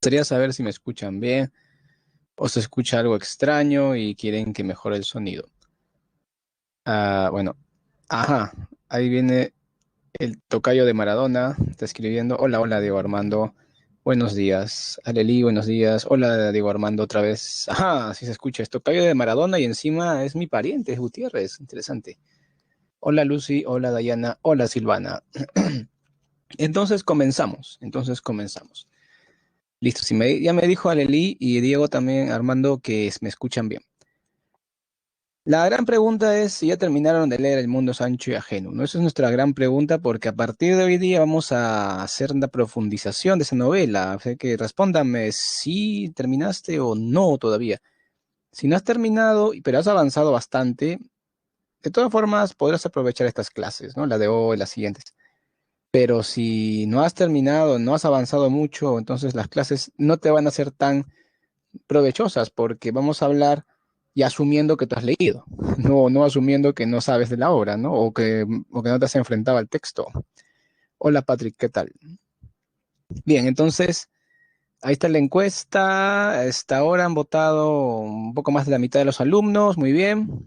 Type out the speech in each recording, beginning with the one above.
Gustaría saber si me escuchan bien o se escucha algo extraño y quieren que mejore el sonido. Bueno, ajá, ahí viene el tocayo de Maradona, está escribiendo, hola, hola Diego Armando, buenos días, Aleli, buenos días, hola Diego Armando otra vez, ajá, sí se escucha, es tocayo de Maradona y encima es mi pariente, es Gutiérrez, interesante. Hola Lucy, hola Dayana, hola Silvana. Entonces comenzamos. Listo, ya me dijo Aleli y Diego también, Armando, que me escuchan bien. La gran pregunta es si ya terminaron de leer El mundo es ancho y ajeno, ¿no? Esa es nuestra gran pregunta porque a partir de hoy día vamos a hacer una profundización de esa novela. O sea que respóndame si terminaste o no todavía. Si no has terminado, pero has avanzado bastante, de todas formas podrás aprovechar estas clases, ¿no? La de hoy, las siguientes. Pero si no has terminado, no has avanzado mucho, entonces las clases no te van a ser tan provechosas porque vamos a hablar y asumiendo que tú has leído, no asumiendo que no sabes de la obra, ¿no? O que no te has enfrentado al texto. Hola Patrick, ¿qué tal? Bien, entonces ahí está la encuesta. Hasta ahora han votado un poco más de la mitad de los alumnos, muy bien.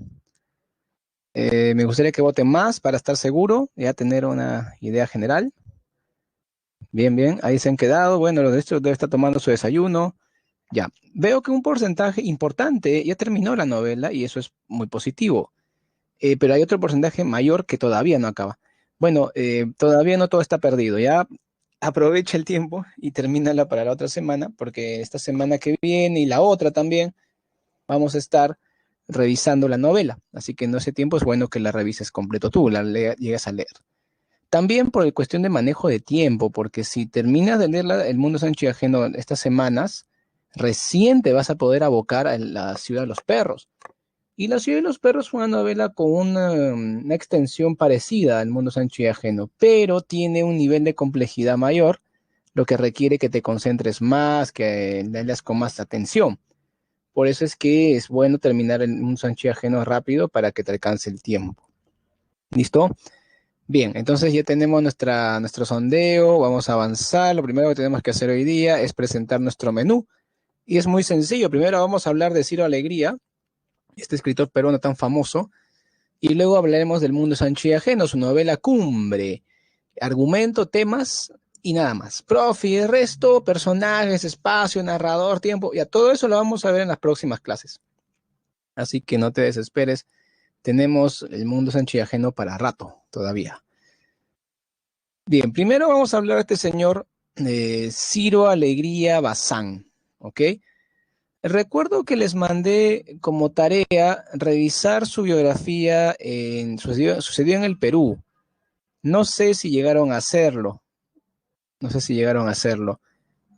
Me gustaría que voten más para estar seguro, ya tener una idea general. Bien, bien, ahí se han quedado. Bueno, los de estos debe estar tomando su desayuno. Ya, veo que un porcentaje importante ya terminó la novela y eso es muy positivo. Pero hay otro porcentaje mayor que todavía no acaba. Bueno, todavía no todo está perdido. Ya aprovecha el tiempo y termínala para la otra semana, porque esta semana que viene y la otra también vamos a estar revisando la novela. Así que en ese tiempo es bueno que la revises completo tú, llegues a leer. También por el cuestión de manejo de tiempo, porque si terminas de leer El mundo Sancho y Ajeno estas semanas, recién te vas a poder abocar a la ciudad de los perros. Y La ciudad de los perros fue una novela con una extensión parecida al mundo Sancho y Ajeno, pero tiene un nivel de complejidad mayor, lo que requiere que te concentres más, que leas con más atención. Por eso es que es bueno terminar el mundo Sancho y Ajeno rápido para que te alcance el tiempo. ¿Listo? Bien, entonces ya tenemos nuestro sondeo, vamos a avanzar. Lo primero que tenemos que hacer hoy día es presentar nuestro menú. Y es muy sencillo. Primero vamos a hablar de Ciro Alegría, este escritor peruano tan famoso. Y luego hablaremos del mundo Sancho y Ajeno, su novela Cumbre. Argumento, temas y nada más. Profe, y el resto, personajes, espacio, narrador, tiempo, ya todo eso lo vamos a ver en las próximas clases. Así que no te desesperes. Tenemos el mundo Sancho y Ajeno para rato todavía. Bien, primero vamos a hablar de este señor Ciro Alegría Bazán, ¿ok? Recuerdo que les mandé como tarea revisar su biografía sucedió en el Perú. No sé si llegaron a hacerlo. No sé si llegaron a hacerlo.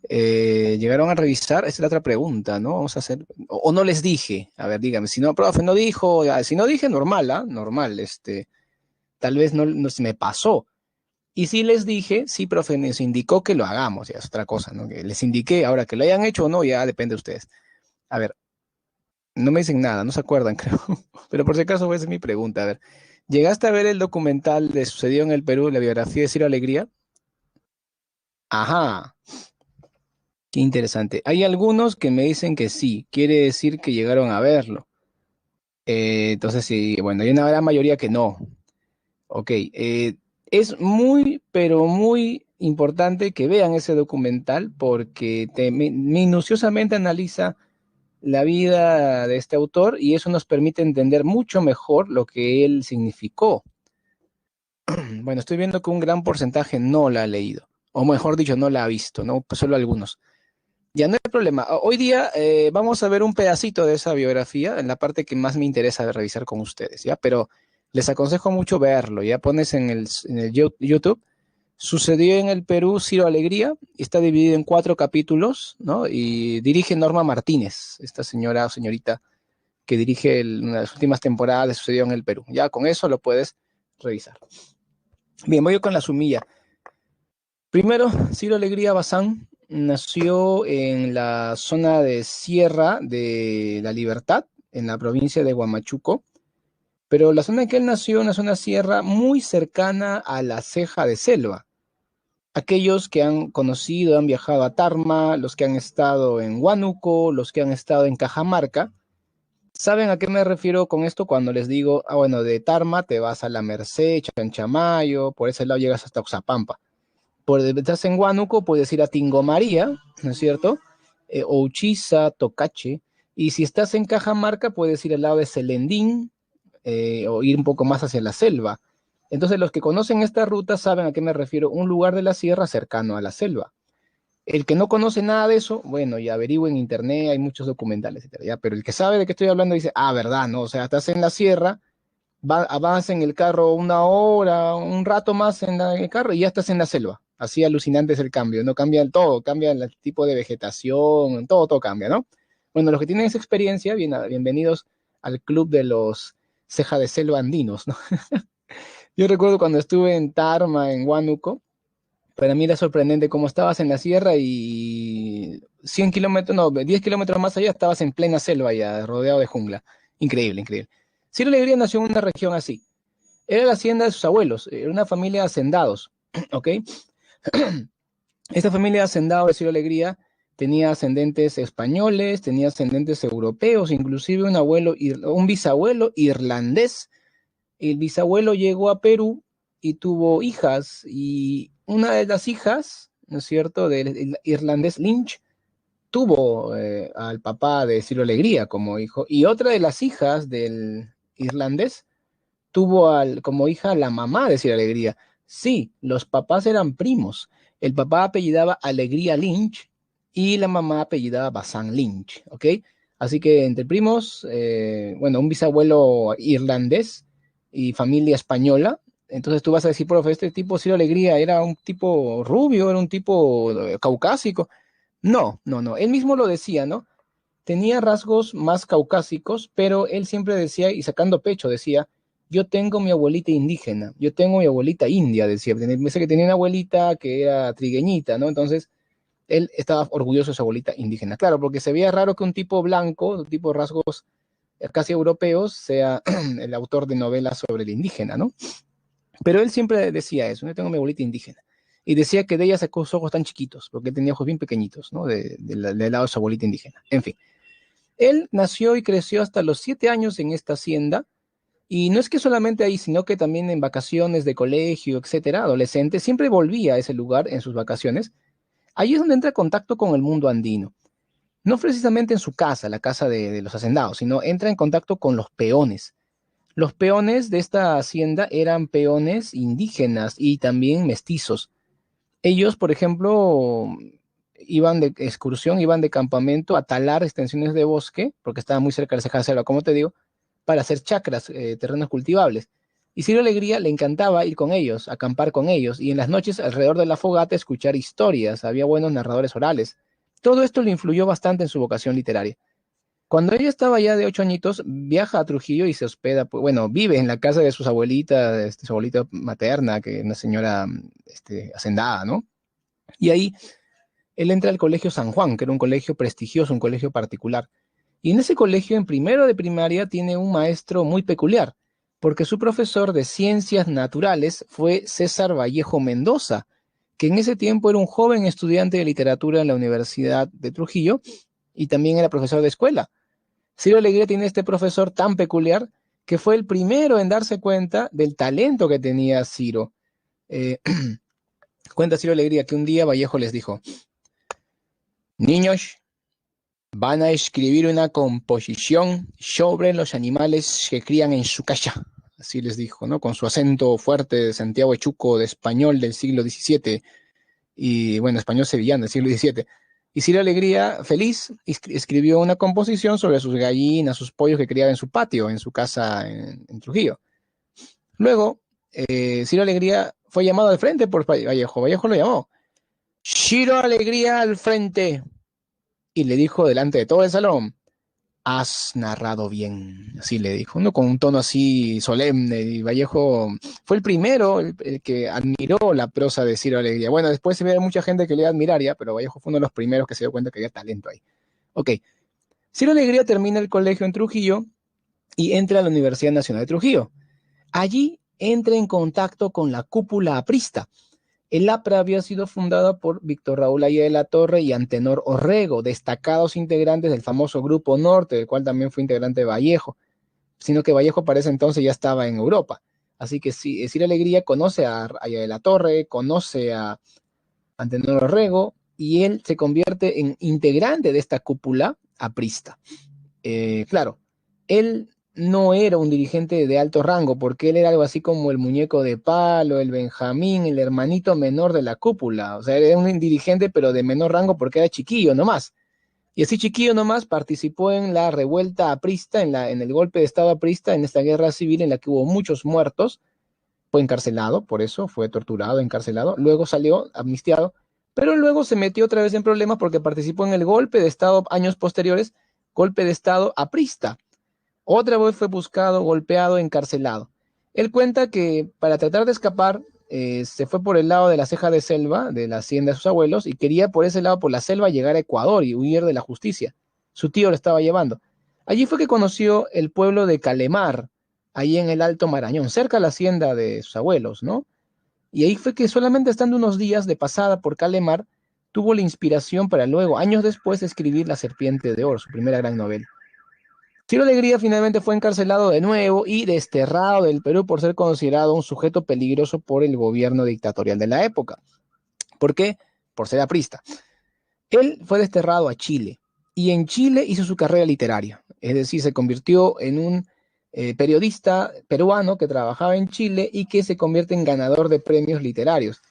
¿Llegaron a revisar? Esa es la otra pregunta, ¿no? Vamos a hacer. O no les dije. A ver, dígame. Si no, profe, no dijo. Si no dije, normal, ¿ah? Normal. Tal vez no se me pasó. Y si les dije, sí, profe, nos indicó que lo hagamos. Ya es otra cosa, ¿no? Que les indiqué. Ahora que lo hayan hecho o no, ya depende de ustedes. A ver, no me dicen nada, no se acuerdan, creo. Pero por si acaso voy a hacer mi pregunta. A ver, ¿llegaste a ver el documental de Sucedió en el Perú, la biografía de Ciro Alegría? Ajá. Qué interesante. Hay algunos que me dicen que sí, quiere decir que llegaron a verlo. Entonces, sí, bueno, hay una gran mayoría que no. Ok, es muy, pero muy importante que vean ese documental porque minuciosamente analiza la vida de este autor y eso nos permite entender mucho mejor lo que él significó. Bueno, estoy viendo que un gran porcentaje no la ha leído, o mejor dicho, no la ha visto, ¿no? Pues solo algunos. Ya no hay problema. Hoy día vamos a ver un pedacito de esa biografía en la parte que más me interesa revisar con ustedes, ¿ya? Pero les aconsejo mucho verlo, ya pones en el YouTube. Sucedió en el Perú Ciro Alegría, y está dividido en 4 capítulos, ¿no? Y dirige Norma Martínez, esta señora o señorita que dirige una de las últimas temporadas de Sucedió en el Perú. Ya con eso lo puedes revisar. Bien, voy con la sumilla. Primero, Ciro Alegría Bazán nació en la zona de Sierra de la Libertad, en la provincia de Huamachuco, pero la zona en que él nació es una zona sierra muy cercana a la ceja de selva. Aquellos que han conocido, han viajado a Tarma, los que han estado en Huánuco, los que han estado en Cajamarca, ¿saben a qué me refiero con esto cuando les digo, bueno, de Tarma te vas a La Merced, Chanchamayo, por ese lado llegas hasta Oxapampa? Estás en Huánuco, puedes ir a Tingomaría, ¿no es cierto? O Uchiza, Tocache. Y si estás en Cajamarca, puedes ir al lado de Selendín, o ir un poco más hacia la selva. Entonces, los que conocen esta ruta saben a qué me refiero, un lugar de la sierra cercano a la selva. El que no conoce nada de eso, bueno, ya averigua en internet, hay muchos documentales, etcétera, ya, pero el que sabe de qué estoy hablando dice, verdad, ¿no? O sea, estás en la sierra, avanza en el carro una hora, un rato más en el carro y ya estás en la selva. Así alucinante es el cambio, ¿no? Cambia todo, cambia el tipo de vegetación, todo cambia, ¿no? Bueno, los que tienen esa experiencia, bienvenidos al club de los ceja de selva andinos, ¿no? Yo recuerdo cuando estuve en Tarma, en Huánuco, para mí era sorprendente cómo estabas en la sierra y 100 kilómetros, no, 10 kilómetros más allá estabas en plena selva ya, rodeado de jungla. Increíble, increíble. Ciro Alegría nació en una región así. Era la hacienda de sus abuelos, era una familia de hacendados, ¿ok? Esta familia de hacendados de Ciro Alegría tenía ascendentes españoles, tenía ascendentes europeos, inclusive un bisabuelo irlandés. El bisabuelo llegó a Perú y tuvo hijas, y una de las hijas, ¿no es cierto?, del irlandés Lynch, tuvo al papá de Ciro Alegría como hijo, y otra de las hijas del irlandés tuvo como hija a la mamá de Ciro Alegría. Sí, los papás eran primos. El papá apellidaba Alegría Lynch y la mamá apellidaba Bazán Lynch, ¿ok? Así que entre primos, bueno, un bisabuelo irlandés y familia española. Entonces tú vas a decir, profe, este tipo Ciro Alegría era un tipo rubio, era un tipo caucásico. No, no, no. Él mismo lo decía, ¿no? Tenía rasgos más caucásicos, pero él siempre decía, y sacando pecho, decía, yo tengo mi abuelita indígena, yo tengo mi abuelita india, decía. Pensé que tenía una abuelita que era trigueñita, ¿no? Entonces, él estaba orgulloso de su abuelita indígena. Claro, porque se veía raro que un tipo blanco, un tipo de rasgos casi europeos, sea el autor de novelas sobre el indígena, ¿no? Pero él siempre decía eso, yo tengo mi abuelita indígena. Y decía que de ella sacó sus ojos tan chiquitos, porque él tenía ojos bien pequeñitos, ¿no? Del lado de su abuelita indígena. En fin. Él nació y creció hasta los 7 años en esta hacienda, y no es que solamente ahí, sino que también en vacaciones de colegio, etcétera, adolescente, siempre volvía a ese lugar en sus vacaciones. Ahí es donde entra en contacto con el mundo andino. No precisamente en su casa, la casa de los hacendados, sino entra en contacto con los peones. Los peones de esta hacienda eran peones indígenas y también mestizos. Ellos, por ejemplo, iban de excursión, iban de campamento a talar extensiones de bosque, porque estaba muy cerca de la selva, como te digo, para hacer chacras, terrenos cultivables. Y Ciro Alegría le encantaba ir con ellos, acampar con ellos, y en las noches alrededor de la fogata escuchar historias, había buenos narradores orales. Todo esto le influyó bastante en su vocación literaria. Cuando ella estaba ya de 8 añitos, viaja a Trujillo y se hospeda, pues, bueno, vive en la casa de sus abuelitas, su abuelita materna, que es una señora hacendada, ¿no? Y ahí él entra al Colegio San Juan, que era un colegio prestigioso, un colegio particular. Y en ese colegio, en primero de primaria, tiene un maestro muy peculiar, porque su profesor de ciencias naturales fue César Vallejo Mendoza, que en ese tiempo era un joven estudiante de literatura en la Universidad de Trujillo y también era profesor de escuela. Ciro Alegría tiene este profesor tan peculiar que fue el primero en darse cuenta del talento que tenía Ciro. Eh, cuenta Ciro Alegría que un día Vallejo les dijo: niños, van a escribir una composición sobre los animales que crían en su casa. Así les dijo, ¿no? Con su acento fuerte de Santiago Echuco, de español del siglo XVII, y bueno, español sevillano del siglo XVII. Y Ciro Alegría, feliz, escribió una composición sobre sus gallinas, sus pollos que criaba en su patio, en su casa en Trujillo. Luego, Ciro Alegría fue llamado al frente por Vallejo. Vallejo lo llamó. Ciro Alegría al frente. Y le dijo delante de todo el salón: has narrado bien, así le dijo, ¿no? Con un tono así solemne. Y Vallejo fue el primero, el que admiró la prosa de Ciro Alegría. Bueno, después se ve mucha gente que le admiraría, pero Vallejo fue uno de los primeros que se dio cuenta que había talento ahí. Ok, Ciro Alegría termina el colegio en Trujillo y entra a la Universidad Nacional de Trujillo. Allí entra en contacto con la cúpula aprista. El APRA había sido fundada por Víctor Raúl Aya de la Torre y Antenor Orrego, destacados integrantes del famoso Grupo Norte, del cual también fue integrante Vallejo, sino que Vallejo para ese entonces ya estaba en Europa. Así que sí, Ciro Alegría conoce a Aya de la Torre, conoce a Antenor Orrego, y él se convierte en integrante de esta cúpula aprista. Claro, él no era un dirigente de alto rango, porque él era algo así como el muñeco de palo, el Benjamín, el hermanito menor de la cúpula. O sea, era un dirigente, pero de menor rango porque era chiquillo nomás. Y así chiquillo nomás participó en la revuelta aprista, en el golpe de Estado aprista, en esta guerra civil en la que hubo muchos muertos. Fue encarcelado, por eso, fue torturado, encarcelado. Luego salió amnistiado, pero luego se metió otra vez en problemas porque participó en el golpe de Estado años posteriores, golpe de Estado aprista. Otra vez fue buscado, golpeado, encarcelado. Él cuenta que para tratar de escapar, se fue por el lado de la ceja de selva, de la hacienda de sus abuelos, y quería por ese lado, por la selva, llegar a Ecuador y huir de la justicia. Su tío lo estaba llevando. Allí fue que conoció el pueblo de Calemar, ahí en el Alto Marañón, cerca de la hacienda de sus abuelos, ¿no? Y ahí fue que solamente estando unos días de pasada por Calemar, tuvo la inspiración para luego, años después, escribir La Serpiente de Oro, su primera gran novela. Ciro Alegría finalmente fue encarcelado de nuevo y desterrado del Perú por ser considerado un sujeto peligroso por el gobierno dictatorial de la época. ¿Por qué? Por ser aprista. Él fue desterrado a Chile y en Chile hizo su carrera literaria, es decir, se convirtió en un periodista peruano que trabajaba en Chile y que se convierte en ganador de premios literarios.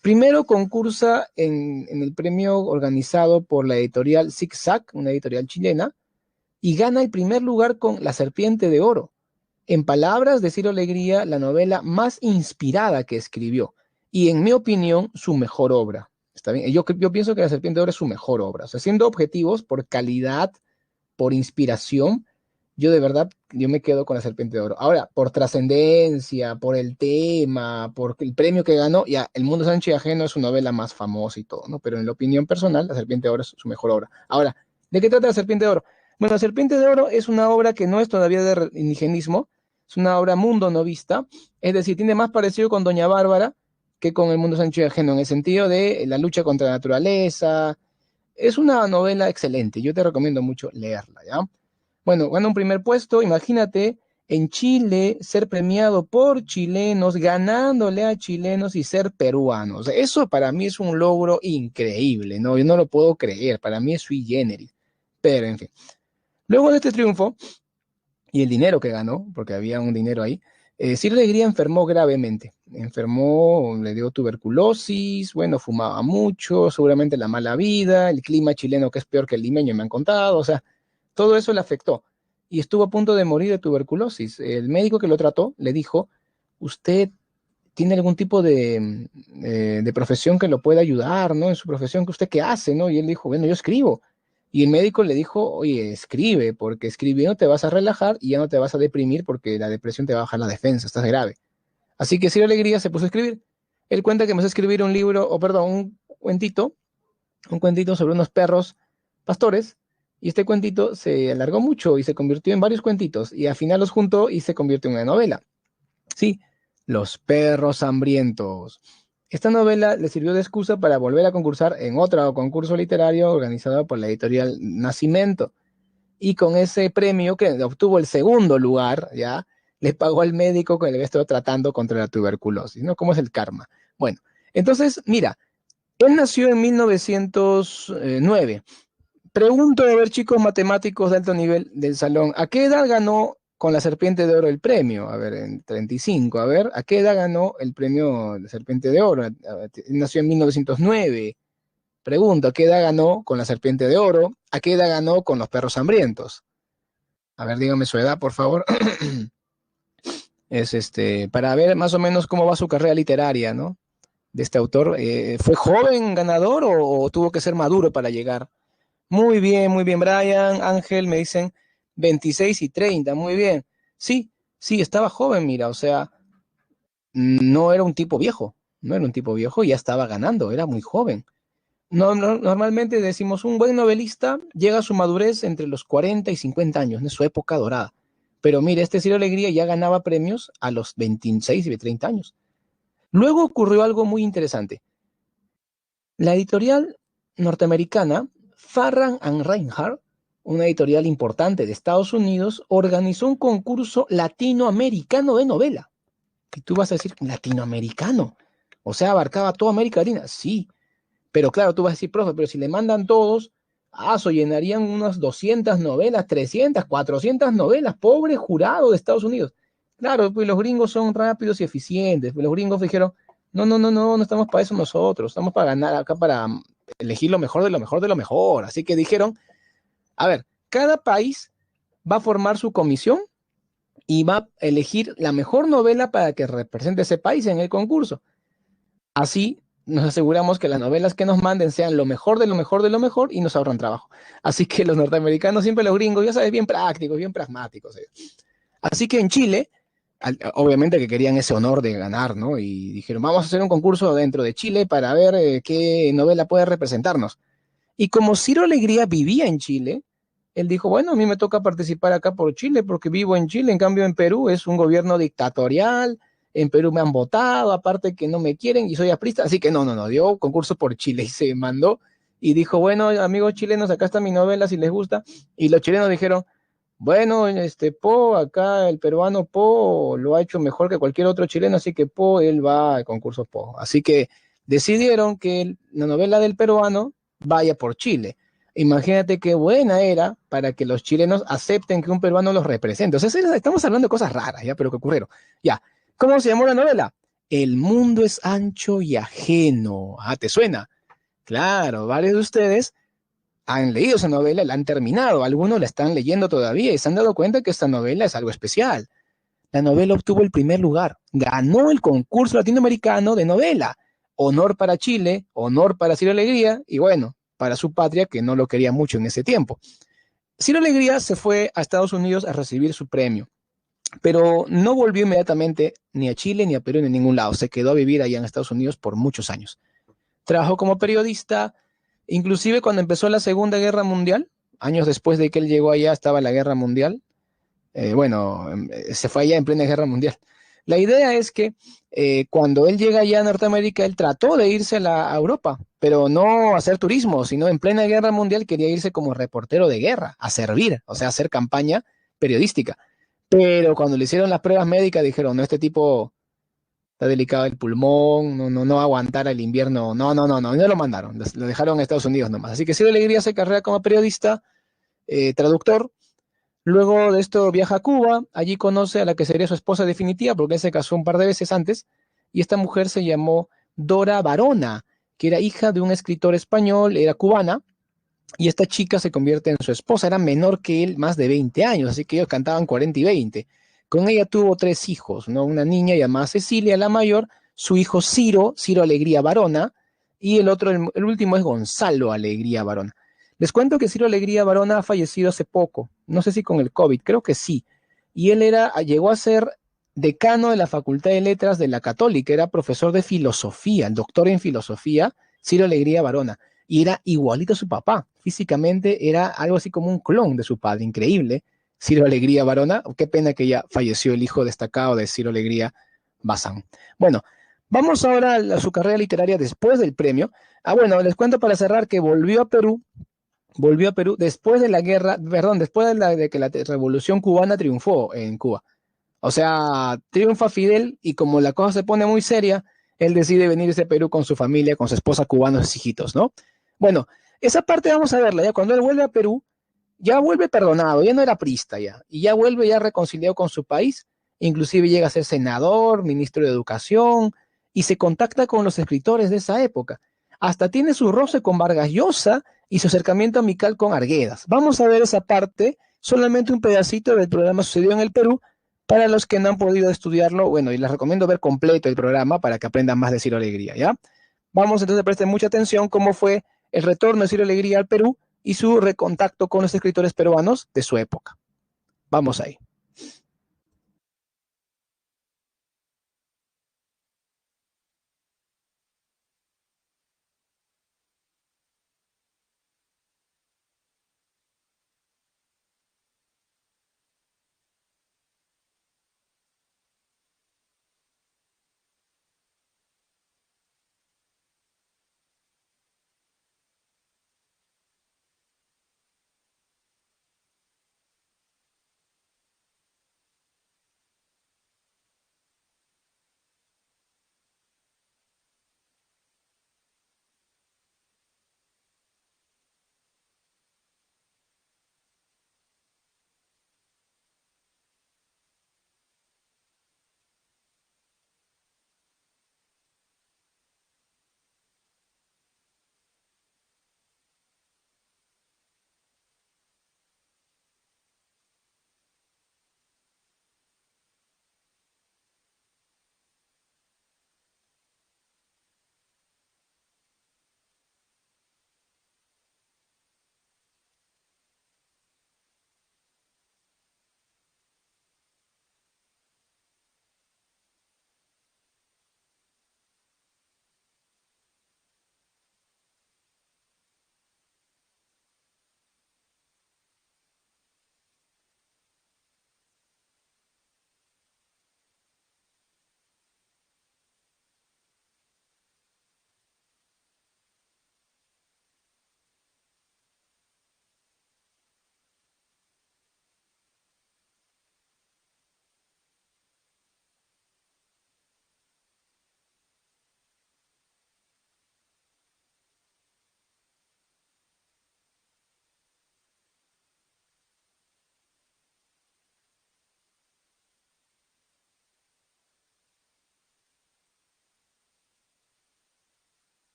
Primero concursa en el premio organizado por la editorial Zig-Zag, una editorial chilena, y gana el primer lugar con La Serpiente de Oro. En palabras de Ciro Alegría, la novela más inspirada que escribió y, en mi opinión, su mejor obra. ¿Está bien? Yo pienso que La Serpiente de Oro es su mejor obra. O sea, siendo objetivos por calidad, por inspiración, yo de verdad, yo me quedo con La Serpiente de Oro. Ahora, por trascendencia, por el tema, por el premio que ganó, ya, El Mundo Sancho y Ajeno es su novela más famosa y todo, ¿no? Pero en la opinión personal, La Serpiente de Oro es su mejor obra. Ahora, ¿de qué trata La Serpiente de Oro? Bueno, La Serpiente de Oro es una obra que no es todavía de indigenismo, es una obra mundo novista, es decir, tiene más parecido con Doña Bárbara que con El Mundo Sancho y Ajeno, en el sentido de la lucha contra la naturaleza. Es una novela excelente, yo te recomiendo mucho leerla, ¿ya? Bueno, gana un primer puesto, imagínate, en Chile, ser premiado por chilenos, ganándole a chilenos y ser peruanos. Eso para mí es un logro increíble, ¿no? Yo no lo puedo creer, para mí es sui generis. Pero, en fin. Luego de este triunfo y el dinero que ganó, porque había un dinero ahí, Ciro Alegría enfermó gravemente. Enfermó, le dio tuberculosis, bueno, fumaba mucho, seguramente la mala vida, el clima chileno que es peor que el limeño, me han contado, o sea, todo eso le afectó y estuvo a punto de morir de tuberculosis. El médico que lo trató le dijo, usted tiene algún tipo de profesión que lo pueda ayudar, ¿no? En su profesión, ¿que usted qué hace, no? Y él dijo, bueno, yo escribo. Y el médico le dijo, oye, escribe, porque escribiendo te vas a relajar y ya no te vas a deprimir porque la depresión te va a bajar la defensa, estás grave. Así que Ciro Alegría se puso a escribir. Él cuenta que empezó a escribir un libro, o perdón, un cuentito sobre unos perros pastores, y este cuentito se alargó mucho y se convirtió en varios cuentitos, y al final los juntó y se convirtió en una novela. Sí, Los perros hambrientos. Esta novela le sirvió de excusa para volver a concursar en otro concurso literario organizado por la editorial Nacimiento. Y con ese premio que obtuvo el segundo lugar, ¿ya? Le pagó al médico con el que estaba tratando contra la tuberculosis, ¿no? ¿Cómo es el karma? Bueno, entonces, mira, él nació en 1909. Pregunto, a ver, chicos matemáticos de alto nivel del salón, ¿a qué edad ganó con la Serpiente de Oro el premio? A ver, en 35, a ver, ¿a qué edad ganó el premio la Serpiente de Oro? Nació en 1909. Pregunto, ¿a qué edad ganó con la Serpiente de Oro? ¿A qué edad ganó con los perros hambrientos? A ver, dígame su edad, por favor. Es para ver más o menos cómo va su carrera literaria, ¿no? De este autor. ¿Fue joven ganador o tuvo que ser maduro para llegar? Muy bien, Brian, Ángel, me dicen 26 y 30, muy bien. Sí, sí, estaba joven, mira, o sea, no era un tipo viejo, no era un tipo viejo, ya estaba ganando, era muy joven. Normalmente decimos, un buen novelista llega a su madurez entre los 40 y 50 años, en su época dorada. Pero mire, este Ciro Alegría ya ganaba premios a los 26 y 30 años. Luego ocurrió algo muy interesante. La editorial norteamericana Farran and Reinhardt, una editorial importante de Estados Unidos, organizó un concurso latinoamericano de novela. Y tú vas a decir, latinoamericano. O sea, abarcaba toda América Latina. Sí, pero claro, tú vas a decir, profe, pero si le mandan todos, eso llenarían unas 200 novelas, 300, 400 novelas. Pobre jurado de Estados Unidos. Claro, pues los gringos son rápidos y eficientes. Pues los gringos dijeron, no, no, no, no, no estamos para eso nosotros. Estamos para ganar acá, para elegir lo mejor de lo mejor de lo mejor. Así que dijeron, a ver, cada país va a formar su comisión y va a elegir la mejor novela para que represente ese país en el concurso. Así nos aseguramos que las novelas que nos manden sean lo mejor de lo mejor de lo mejor y nos ahorran trabajo. Así que los norteamericanos, siempre los gringos, ya sabes, bien prácticos, bien pragmáticos. Así que en Chile, obviamente que querían ese honor de ganar, ¿no? Y dijeron, vamos a hacer un concurso dentro de Chile para ver qué novela puede representarnos. Y como Ciro Alegría vivía en Chile, él dijo, bueno, a mí me toca participar acá por Chile porque vivo en Chile, en cambio en Perú es un gobierno dictatorial, en Perú me han votado, aparte que no me quieren y soy aprista, así que no, no, no, dio concurso por Chile y se mandó y dijo, bueno, amigos chilenos, acá está mi novela si les gusta, y los chilenos dijeron, bueno, Po, acá el peruano Po lo ha hecho mejor que cualquier otro chileno, así que Po, él va al concurso Po. Así que decidieron que la novela del peruano vaya por Chile. Imagínate qué buena era para que los chilenos acepten que un peruano los represente. O sea, estamos hablando de cosas raras, ¿ya? Pero que ocurrieron. Ya. ¿Cómo se llamó la novela? El mundo es ancho y ajeno. Ah, ¿te suena? Claro, varios de ustedes han leído esa novela, la han terminado, algunos la están leyendo todavía y se han dado cuenta que esta novela es algo especial. La novela obtuvo el primer lugar, ganó el concurso latinoamericano de novela. Honor para Chile, honor para Ciro Alegría y bueno, para su patria que no lo quería mucho en ese tiempo. Ciro Alegría se fue a Estados Unidos a recibir su premio, pero no volvió inmediatamente ni a Chile ni a Perú ni a ningún lado. Se quedó a vivir allá en Estados Unidos por muchos años. Trabajó como periodista, inclusive cuando empezó la Segunda Guerra Mundial, años después de que él llegó allá estaba la Guerra Mundial, se fue allá en plena guerra mundial. La idea es que cuando él llega allá a Norteamérica, él trató de irse a Europa, pero no a hacer turismo, sino en plena guerra mundial quería irse como reportero de guerra, a servir, o sea, a hacer campaña periodística. Pero cuando le hicieron las pruebas médicas dijeron, no, este tipo está delicado el pulmón, no, no, no va a aguantar el invierno, no, no, no, no, no lo mandaron, lo dejaron en Estados Unidos nomás. Así que sí, Alegría hace carrera como periodista, traductor. Luego de esto viaja a Cuba, allí conoce a la que sería su esposa definitiva, porque él se casó un par de veces antes, y esta mujer se llamó Dora Barona, que era hija de un escritor español, era cubana, y esta chica se convierte en su esposa, era menor que él, más de 20 años, así que ellos cantaban 40 y 20. Con ella tuvo tres hijos, ¿no? Una niña llamada Cecilia, la mayor, su hijo Ciro, Ciro Alegría Barona, y el otro, el último es Gonzalo Alegría Barona. Les cuento que Ciro Alegría Barona ha fallecido hace poco, no sé si con el COVID, creo que sí. Y él llegó a ser decano de la Facultad de Letras de la Católica, era profesor de filosofía, el doctor en filosofía, Ciro Alegría Barona, y era igualito a su papá, físicamente era algo así como un clon de su padre, increíble. Ciro Alegría Barona, qué pena que ya falleció el hijo destacado de Ciro Alegría Bazán. Bueno, vamos ahora a su carrera literaria después del premio. Bueno, les cuento para cerrar que volvió a Perú después de la guerra, perdón, después de que la revolución cubana triunfó en Cuba. O sea, triunfa Fidel y como la cosa se pone muy seria, él decide venirse a Perú con su familia, con su esposa cubana y sus hijitos, ¿no? Bueno, esa parte vamos a verla ya. Cuando él vuelve a Perú, ya vuelve perdonado, ya no era prista ya, y ya vuelve ya reconciliado con su país, inclusive llega a ser senador, ministro de Educación, y se contacta con los escritores de esa época. Hasta tiene su roce con Vargas Llosa y su acercamiento amical con Arguedas. Vamos a ver esa parte, solamente un pedacito del programa sucedió en el Perú. Para los que no han podido estudiarlo, bueno, y les recomiendo ver completo el programa para que aprendan más de Ciro Alegría, ¿ya? Vamos entonces a prestar mucha atención cómo fue el retorno de Ciro Alegría al Perú y su recontacto con los escritores peruanos de su época. Vamos ahí.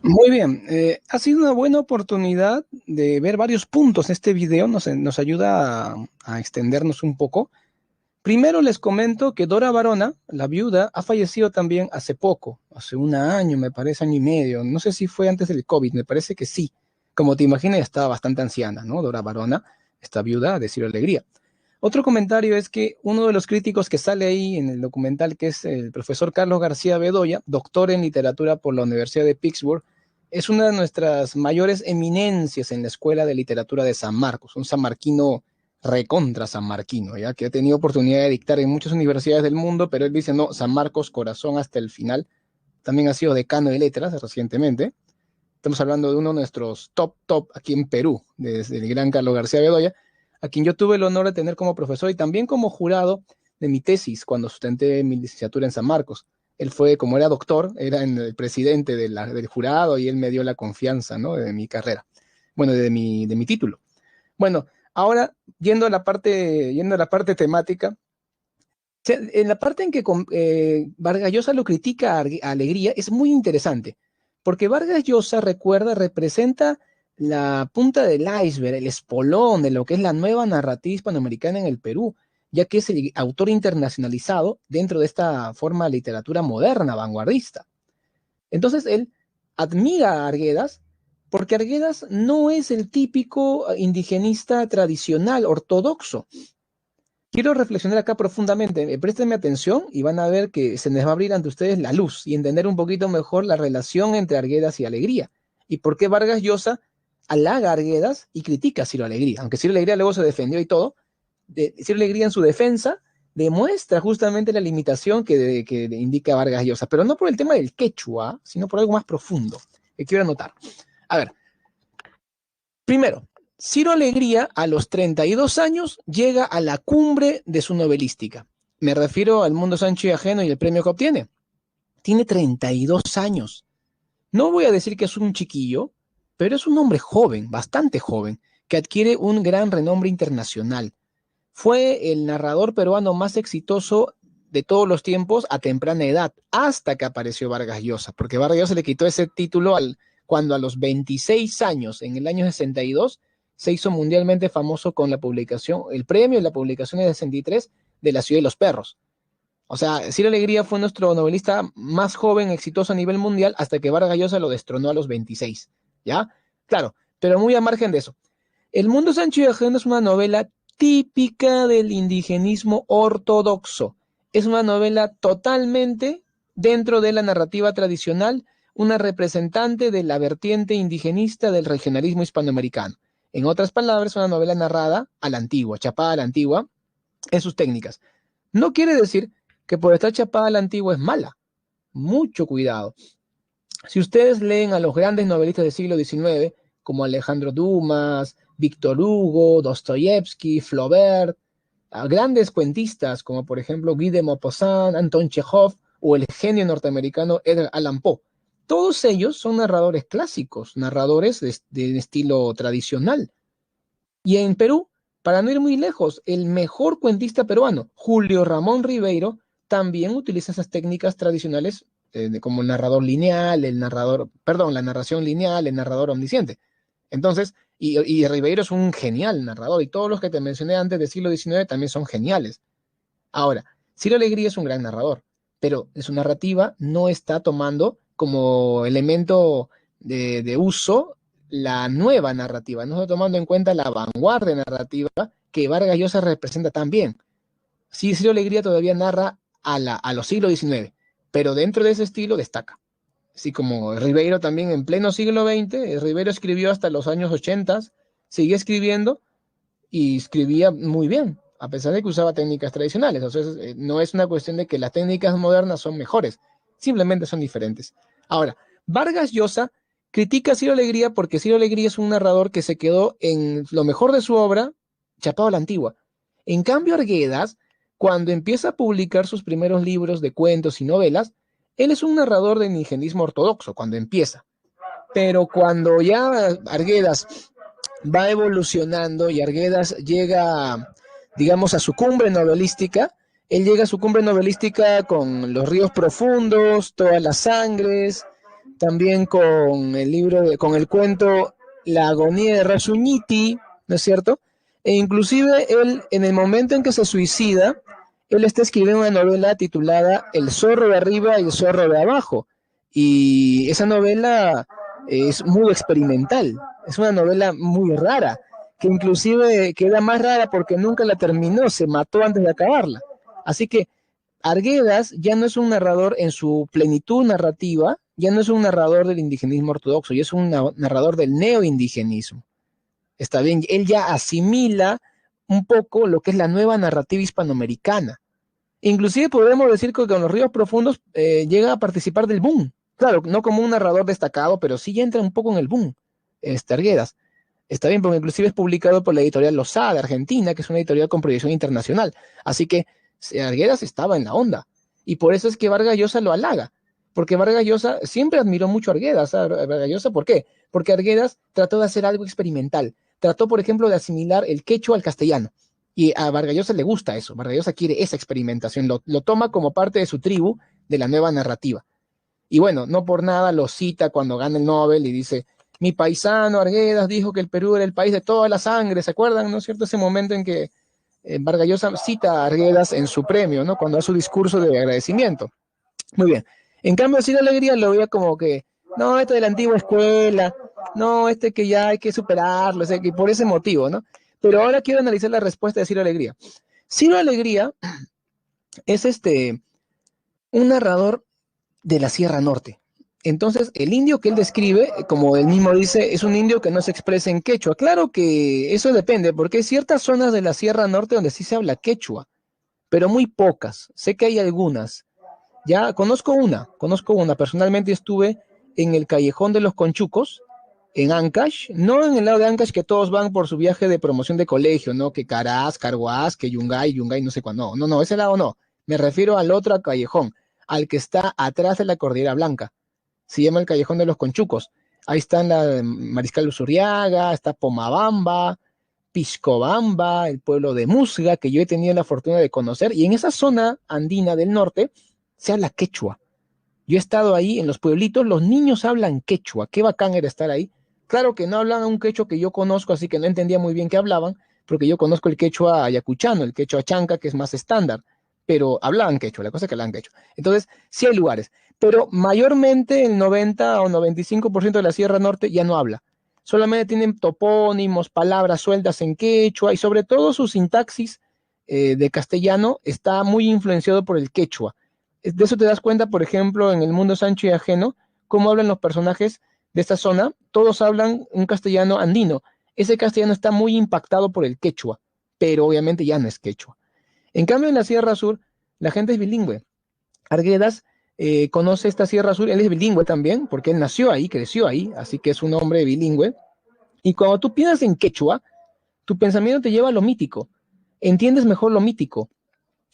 Muy bien, ha sido una buena oportunidad de ver varios puntos. Este video nos ayuda a extendernos un poco. Primero les comento que Dora Varona, la viuda, ha fallecido también hace poco, hace un año, me parece, año y medio. No sé si fue antes del COVID, me parece que sí. Como te imaginas, estaba bastante anciana, ¿no? Dora Varona, esta viuda de Ciro Alegría. Otro comentario es que uno de los críticos que sale ahí en el documental, que es el profesor Carlos García Bedoya, doctor en literatura por la Universidad de Pittsburgh, es una de nuestras mayores eminencias en la Escuela de Literatura de San Marcos, un sanmarquino recontra sanmarquino, ¿ya? Que ha tenido oportunidad de dictar en muchas universidades del mundo, pero él dice, no, San Marcos, corazón hasta el final. También ha sido decano de letras recientemente. Estamos hablando de uno de nuestros top aquí en Perú, desde el gran Carlos García Bedoya, a quien yo tuve el honor de tener como profesor y también como jurado de mi tesis cuando sustenté mi licenciatura en San Marcos. Él fue, como era doctor, era el presidente del jurado y él me dio la confianza, ¿no? De mi carrera, bueno, de mi título. Bueno, ahora yendo a la parte temática, en la parte en que Vargas Llosa lo critica a Alegría es muy interesante, porque Vargas Llosa, representa la punta del iceberg, el espolón de lo que es la nueva narrativa hispanoamericana en el Perú, ya que es el autor internacionalizado dentro de esta forma de literatura moderna, vanguardista. Entonces él admira a Arguedas porque Arguedas no es el típico indigenista tradicional, ortodoxo. Quiero reflexionar acá profundamente, préstenme atención y van a ver que se les va a abrir ante ustedes la luz y entender un poquito mejor la relación entre Arguedas y Alegría y por qué Vargas Llosa halaga a Arguedas y critica a Ciro Alegría, aunque Ciro Alegría luego se defendió y todo. Ciro Alegría en su defensa demuestra justamente la limitación que indica Vargas Llosa, pero no por el tema del quechua, sino por algo más profundo que quiero anotar. A ver, primero, Ciro Alegría a los 32 años llega a la cumbre de su novelística. Me refiero al Mundo Sancho y Ajeno y el premio que obtiene. Tiene 32 años. No voy a decir que es un chiquillo, pero es un hombre joven, bastante joven, que adquiere un gran renombre internacional. Fue el narrador peruano más exitoso de todos los tiempos a temprana edad, hasta que apareció Vargas Llosa, porque Vargas Llosa le quitó ese título cuando a los 26 años, en el año 62, se hizo mundialmente famoso con la publicación, el premio y la publicación de 63 de La Ciudad de los Perros. O sea, Ciro Alegría fue nuestro novelista más joven, exitoso a nivel mundial, hasta que Vargas Llosa lo destronó a los 26, ¿ya? Claro, pero muy a margen de eso. El Mundo Sancho y Ajeno es una novela típica del indigenismo ortodoxo. Es una novela totalmente dentro de la narrativa tradicional, una representante de la vertiente indigenista del regionalismo hispanoamericano. En otras palabras, una novela narrada a la antigua, chapada a la antigua en sus técnicas. No quiere decir que por estar chapada a la antigua es mala. Mucho cuidado. Si ustedes leen a los grandes novelistas del siglo XIX, como Alejandro Dumas, Víctor Hugo, Dostoyevsky, Flaubert, a grandes cuentistas como por ejemplo Guy de Maupassant, Anton Chekhov o el genio norteamericano Edgar Allan Poe. Todos ellos son narradores clásicos, narradores de estilo tradicional. Y en Perú, para no ir muy lejos, el mejor cuentista peruano, Julio Ramón Ribeiro, también utiliza esas técnicas tradicionales como el narrador lineal, la narración lineal, el narrador omnisciente. Entonces, y Ribeiro es un genial narrador, y todos los que te mencioné antes del siglo XIX también son geniales. Ahora, Ciro Alegría es un gran narrador, pero en su narrativa no está tomando como elemento de uso la nueva narrativa, no está tomando en cuenta la vanguardia narrativa que Vargas Llosa representa tan bien. Sí, Ciro Alegría todavía narra a los siglos XIX, pero dentro de ese estilo destaca. Así como Ribeiro también en pleno siglo XX, Ribeiro escribió hasta los años 80, siguió escribiendo y escribía muy bien, a pesar de que usaba técnicas tradicionales. O sea, no es una cuestión de que las técnicas modernas son mejores, simplemente son diferentes. Ahora, Vargas Llosa critica a Ciro Alegría porque Ciro Alegría es un narrador que se quedó en lo mejor de su obra, chapado a la antigua. En cambio, Arguedas, cuando empieza a publicar sus primeros libros de cuentos y novelas, él es un narrador de indigenismo ortodoxo, cuando empieza. Pero cuando ya Arguedas va evolucionando y Arguedas llega, digamos, a su cumbre novelística. Él llega a su cumbre novelística con Los ríos profundos, Todas las sangres, también con el libro, con el cuento La agonía de Rasuñiti, ¿no es cierto? E inclusive él, en el momento en que se suicida, él está escribiendo una novela titulada El zorro de arriba y el zorro de abajo. Y esa novela es muy experimental, es una novela muy rara, que inclusive queda más rara porque nunca la terminó, se mató antes de acabarla. Así que Arguedas ya no es un narrador en su plenitud narrativa, ya no es un narrador del indigenismo ortodoxo, ya es un narrador del neoindigenismo. Está bien, él ya asimila un poco lo que es la nueva narrativa hispanoamericana. Inclusive podemos decir que con los ríos profundos llega a participar del boom. Claro, no como un narrador destacado, pero sí entra un poco en el boom, Arguedas. Está bien, porque inclusive es publicado por la editorial Losada de Argentina, que es una editorial con proyección internacional. Así que Arguedas estaba en la onda. Y por eso es que Vargas Llosa lo halaga. Porque Vargas Llosa siempre admiró mucho a Arguedas. Vargas Llosa, ¿por qué? Porque Arguedas trató de hacer algo experimental. Trató, por ejemplo, de asimilar el quechua al castellano. Y a Vargas Llosa le gusta eso. Vargas Llosa quiere esa experimentación. Lo toma como parte de su tribu de la nueva narrativa. Y bueno, no por nada lo cita cuando gana el Nobel y dice: mi paisano Arguedas dijo que el Perú era el país de toda la sangre. ¿Se acuerdan, no es cierto? Ese momento en que Vargas Llosa cita a Arguedas en su premio, ¿no? Cuando da su discurso de agradecimiento. Muy bien. En cambio, Ciro Alegría lo veía como que, no, este de la antigua escuela, no, este que ya hay que superarlo, o sea, que por ese motivo, ¿no? Pero ahora quiero analizar la respuesta de Ciro Alegría. Ciro Alegría es un narrador de la Sierra Norte. Entonces, el indio que él describe, como él mismo dice, es un indio que no se expresa en quechua. Claro que eso depende, porque hay ciertas zonas de la Sierra Norte donde sí se habla quechua, pero muy pocas. Sé que hay algunas. Ya conozco una. Personalmente estuve en el Callejón de los Conchucos, en Ancash, no en el lado de Ancash que todos van por su viaje de promoción de colegio, ¿no? Que Caraz, Carhuaz, que Yungay, no sé cuándo. No, no, ese lado no. Me refiero al otro callejón, al que está atrás de la Cordillera Blanca. Se llama el Callejón de los Conchucos. Ahí están la Mariscal Usuriaga, está Pomabamba, Piscobamba, el pueblo de Musga, que yo he tenido la fortuna de conocer, y en esa zona andina del norte se habla quechua. Yo he estado ahí en los pueblitos, los niños hablan quechua, qué bacán era estar ahí. Claro que no hablan un quechua que yo conozco, así que no entendía muy bien qué hablaban, porque yo conozco el quechua ayacuchano, el quechua chanca, que es más estándar, pero hablaban quechua, la cosa es que hablaban quechua. Entonces, sí hay lugares, pero mayormente el 90 o 95% de la Sierra Norte ya no habla. Solamente tienen topónimos, palabras sueltas en quechua y sobre todo su sintaxis de castellano está muy influenciado por el quechua. De eso te das cuenta, por ejemplo, en El Mundo es Ancho y Ajeno, cómo hablan los personajes de esta zona. Todos hablan un castellano andino. Ese castellano está muy impactado por el quechua, pero obviamente ya no es quechua. En cambio, en la Sierra Sur, la gente es bilingüe. Arguedas conoce esta Sierra Sur, él es bilingüe también, porque él nació ahí, creció ahí, así que es un hombre bilingüe. Y cuando tú piensas en quechua, tu pensamiento te lleva a lo mítico. Entiendes mejor lo mítico.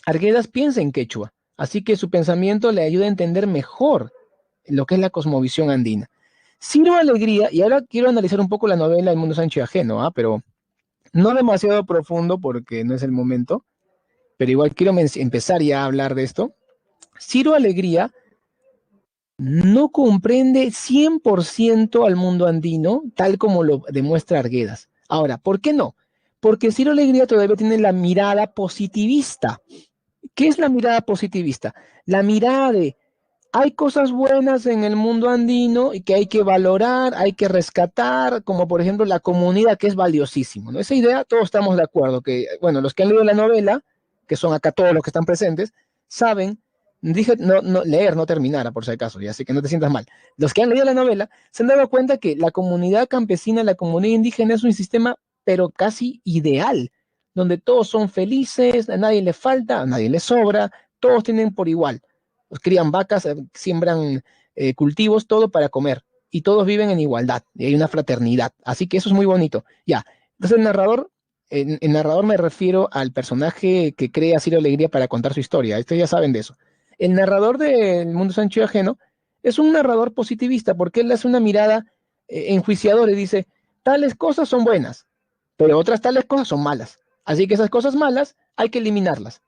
Arguedas piensa en quechua, así que su pensamiento le ayuda a entender mejor lo que es la cosmovisión andina. Ciro Alegría, y ahora quiero analizar un poco la novela El Mundo Sancho y Ajeno, pero no demasiado profundo porque no es el momento, pero igual quiero empezar ya a hablar de esto. Ciro Alegría no comprende 100% al mundo andino, tal como lo demuestra Arguedas. Ahora, ¿por qué no? Porque Ciro Alegría todavía tiene la mirada positivista. ¿Qué es la mirada positivista? La mirada de hay cosas buenas en el mundo andino y que hay que valorar, hay que rescatar, como por ejemplo la comunidad, que es valiosísimo, ¿no? Esa idea todos estamos de acuerdo, que bueno, los que han leído la novela, que son acá todos los que están presentes, saben, dije no leer, no terminar, por si acaso, ya así que no te sientas mal. Los que han leído la novela se han dado cuenta que la comunidad campesina, la comunidad indígena es un sistema pero casi ideal, donde todos son felices, a nadie le falta, a nadie le sobra, todos tienen por igual. Crían vacas, siembran cultivos, todo para comer. Y todos viven en igualdad, y hay una fraternidad. Así que eso es muy bonito. Ya, entonces el narrador me refiero al personaje que crea Ciro Alegría para contar su historia. Ustedes ya saben de eso. El narrador del Mundo Sancho y Ajeno es un narrador positivista porque él hace una mirada enjuiciadora y dice, tales cosas son buenas, pero otras tales cosas son malas. Así que esas cosas malas hay que eliminarlas.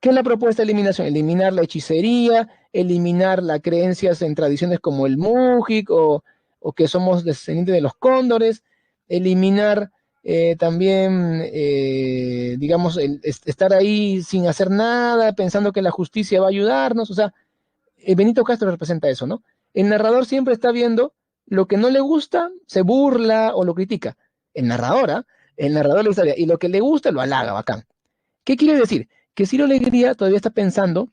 ¿Qué es la propuesta de eliminación? Eliminar la hechicería, eliminar las creencias en tradiciones como el Mújic o que somos descendientes de los cóndores, eliminar también, digamos, estar ahí sin hacer nada, pensando que la justicia va a ayudarnos. O sea, Benito Castro representa eso, ¿no? El narrador siempre está viendo lo que no le gusta, se burla o lo critica. El narrador, ¿ah? El narrador de la historia. Y lo que le gusta lo halaga, bacán. ¿Qué quiere decir? Que Ciro Alegría todavía está pensando,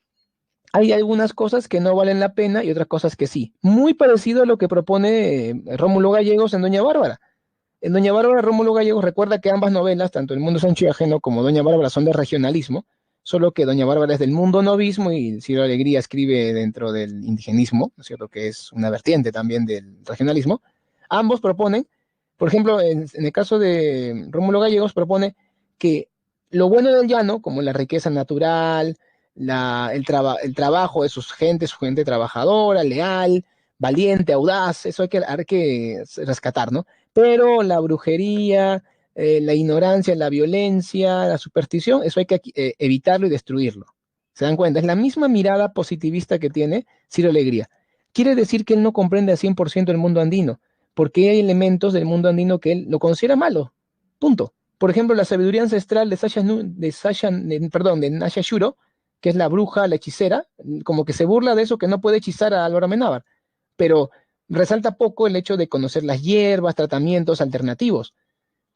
hay algunas cosas que no valen la pena y otras cosas que sí. Muy parecido a lo que propone Rómulo Gallegos en Doña Bárbara. En Doña Bárbara, Rómulo Gallegos recuerda que ambas novelas, tanto El Mundo Sancho y Ajeno como Doña Bárbara, son de regionalismo, solo que Doña Bárbara es del mundo novismo y Ciro Alegría escribe dentro del indigenismo, ¿no es cierto?, que es una vertiente también del regionalismo. Ambos proponen, por ejemplo, en el caso de Rómulo Gallegos, propone que lo bueno del llano, como la riqueza natural, el trabajo de su gente trabajadora, leal, valiente, audaz, eso hay que rescatar, ¿no? Pero la brujería, la ignorancia, la violencia, la superstición, eso hay que evitarlo y destruirlo. ¿Se dan cuenta? Es la misma mirada positivista que tiene Ciro Alegría. Quiere decir que él no comprende al 100% el mundo andino, porque hay elementos del mundo andino que él lo considera malo. Punto. Por ejemplo, la sabiduría ancestral de Nasha Shuro, que es la bruja, la hechicera, como que se burla de eso, que no puede hechizar a Álvaro Amenábar. Pero resalta poco el hecho de conocer las hierbas, tratamientos alternativos.